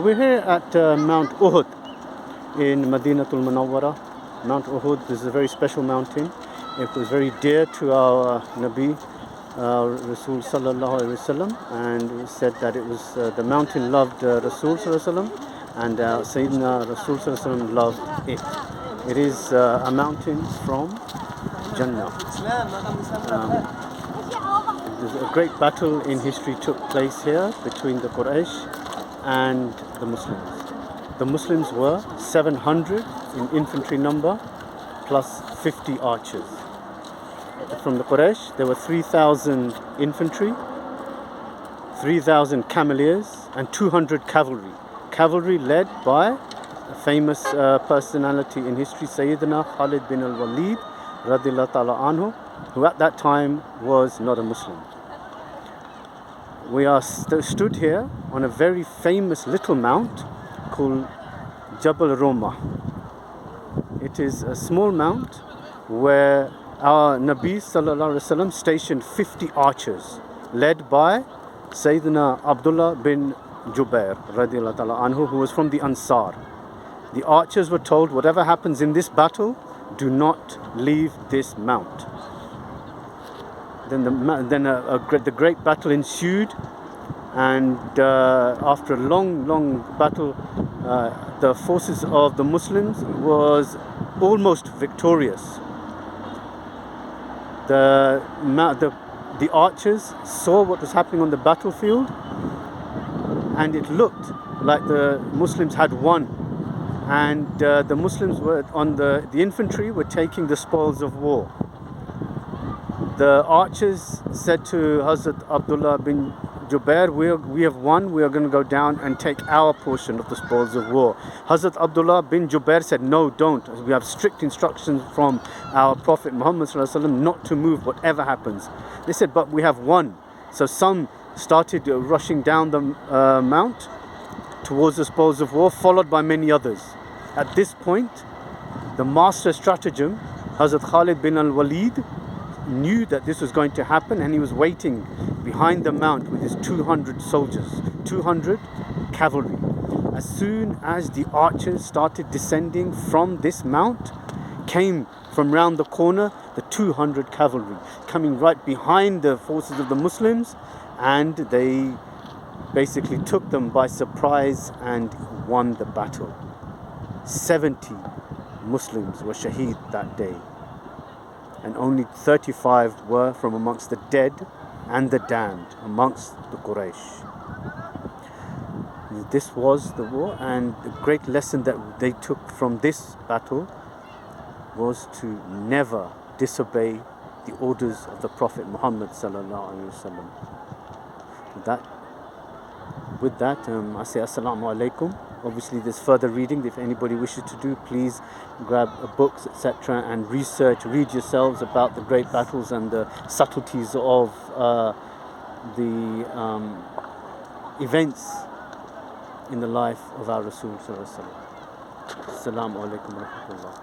we're here at Mount Ouhad in Madinatul Munawwara. Mount Ouhad is a very special mountain. It was very dear to our Nabi, Rasul Sallallahu Alaihi Wasallam, and it said that it was the mountain loved Rasul Sallallahu Alaihi Wasallam, and Sayyidina Rasul Sallallahu Alaihi Wasallam loved it. It is a mountain from Jannah. A great battle in history took place here between the Quraysh and the Muslims. The Muslims were 700 in infantry number plus 50 archers. From the Quraysh there were 3,000 infantry, 3,000 cameliers and 200 cavalry. Cavalry led by a famous personality in history, Sayyidina Khalid bin al-Walid radiyallahu ta'ala anhu, who at that time was not a Muslim. We are stood here on a very famous little mount called Jabal Roma. It is a small mount where our Nabi Sallallahu Alaihi Wasallam stationed 50 archers led by Sayyidina Abdullah bin Jubair radiyallahu ta'ala anhu, who was from the Ansar. The archers were told, whatever happens in this battle, do not leave this mount. Then the great battle ensued, and after a long battle, the forces of the Muslims was almost victorious. The archers saw what was happening on the battlefield, and it looked like the Muslims had won, and the Muslims were on the infantry were taking the spoils of war. The archers said to Hazrat Abdullah bin Jubair, we have won, we are going to go down and take our portion of the spoils of war. Hazrat Abdullah bin Jubair said, no, don't. We have strict instructions from our Prophet Muhammad ﷺ not to move whatever happens. They said, but we have won. So some started rushing down the mount towards the spoils of war, followed by many others. At this point, the master stratagem, Hazrat Khalid bin al-Walid, knew that this was going to happen, and he was waiting behind the mount with his 200 soldiers, 200 cavalry. As soon as the archers started descending from this mount, came from round the corner the 200 cavalry coming right behind the forces of the Muslims, and they basically took them by surprise and won the battle. 70 Muslims were shaheed that day, and only 35 were from amongst the dead and the damned amongst the Quraysh. This was the war, and the great lesson that they took from this battle was to never disobey the orders of the Prophet Muhammad sallallahu alaihi wasallam. With that, I say Assalamu alaikum. Obviously there's further reading if anybody wishes to do. Please grab books, etc., and read yourselves about the great battles and the subtleties of the events in the life of our Rasul sallallahu alaihi wasallam. Assalamu alaikum wa rahmatullah.